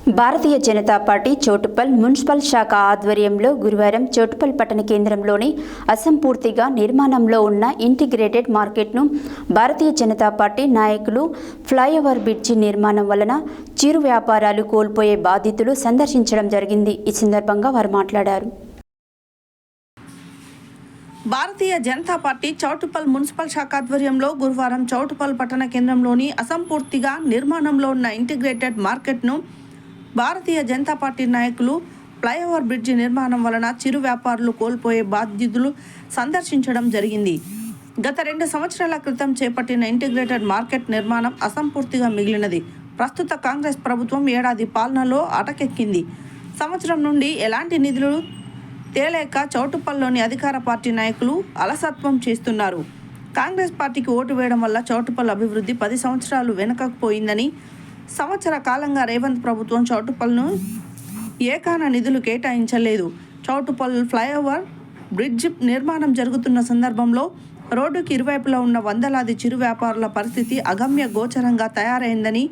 Bharatiya Janata party Choutuppal municipal శాఖ ఆధ్వర్యంలో గురువారం చౌటుప్పల్ పట్టణ కేంద్రంలోని అసంపూర్తిగా నిర్మాణంలో ఉన్న ఇంటిగ్రేటెడ్ మార్కెట్ను భారతీయ జనతా పార్టీ నాయకులు ఫ్లైఓవర్ బ్రిడ్జి నిర్మాణం వలన చిరు వ్యాపారాలు కోల్పోయే బాధితులు సందర్శించడం జరిగింది. ఈ సందర్భంగా వారు మాట్లాడారు. భారతీయ జనతా పార్టీ చౌటుప్పల్ మున్సిపల్ శాఖ ఆధ్వర్యంలో గురువారం చౌటుప్పల్ పట్టణ కేంద్రంలోని అసంపూర్తిగా నిర్మాణంలో ఉన్న ఇంటిగ్రేటెడ్ మార్కెట్ను భారతీయ జనతా పార్టీ నాయకులు ఫ్లైఓవర్ బ్రిడ్జి నిర్మాణం వలన చిరు వ్యాపారులు కోల్పోయే బాధ్యతలు సందర్శించడం జరిగింది. గత 2 సంవత్సరాల క్రితం చేపట్టిన ఇంటిగ్రేటెడ్ మార్కెట్ నిర్మాణం అసంపూర్తిగా మిగిలినది. ప్రస్తుత కాంగ్రెస్ ప్రభుత్వం ఏడాది పాలనలో అటకెక్కింది. సంవత్సరం నుండి ఎలాంటి నిధులు తేలేక చౌటుప్పల్లోని అధికార పార్టీ నాయకులు అలసత్వం చేస్తున్నారు. కాంగ్రెస్ పార్టీకి ఓటు వేయడం వల్ల చౌటుప్పల్ అభివృద్ధి 10 సంవత్సరాలు వెనుకకు పోయిందని, సంవత్సర కాలంగా రేవంత్ ప్రభుత్వం చౌటుప్పల్ను ఏకాన నిధులు కేటాయించలేదు. చౌటుప్పల్ ఫ్లైఓవర్ బ్రిడ్జ్ నిర్మాణం జరుగుతున్న సందర్భంలో రోడ్డుకి ఇరువైపులా ఉన్న వందలాది చిరు వ్యాపారుల పరిస్థితి అగమ్య గోచరంగా తయారైందని,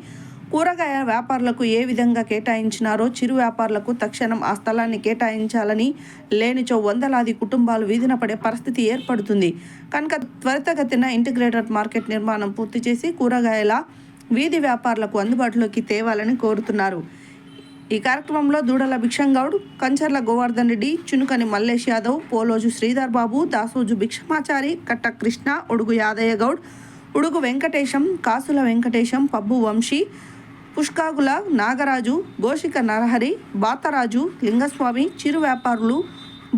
కూరగాయ వ్యాపారులకు ఏ విధంగా కేటాయించినారో చిరు వ్యాపారులకు తక్షణం ఆ స్థలాన్ని కేటాయించాలని, లేనిచో వందలాది కుటుంబాలు వీధిన పడే పరిస్థితి ఏర్పడుతుంది. కనుక త్వరితగతిన ఇంటిగ్రేటెడ్ మార్కెట్ నిర్మాణం పూర్తి చేసి కూరగాయల వీధి వ్యాపారులకు అందుబాటులోకి తేవాలని కోరుతున్నారు. ఈ కార్యక్రమంలో దూడల భిక్షంగౌడ్, కంచర్ల గోవర్ధన్ రెడ్డి, చునుకని మల్లేష్ యాదవ్, పోలోజు శ్రీధర్ బాబు, దాసోజు భిక్షమాచారి, కట్ట కృష్ణ, ఉడుగు యాదయ్య గౌడ్, ఉడుగు వెంకటేశం, కాసుల వెంకటేశం, పబ్బు వంశీ, పుష్కాగుల నాగరాజు, గోషిక నరహరి, బాతరాజు, లింగస్వామి, చిరు వ్యాపారులు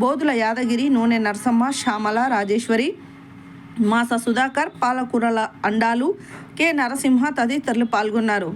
బోధుల యాదగిరి, నూనె నరసమ్మ, శ్యామల, రాజేశ్వరి, మాస సుధాకర్, పాలకూరల అండాలు, కె నరసింహ తదితరులు పాల్గొన్నారు.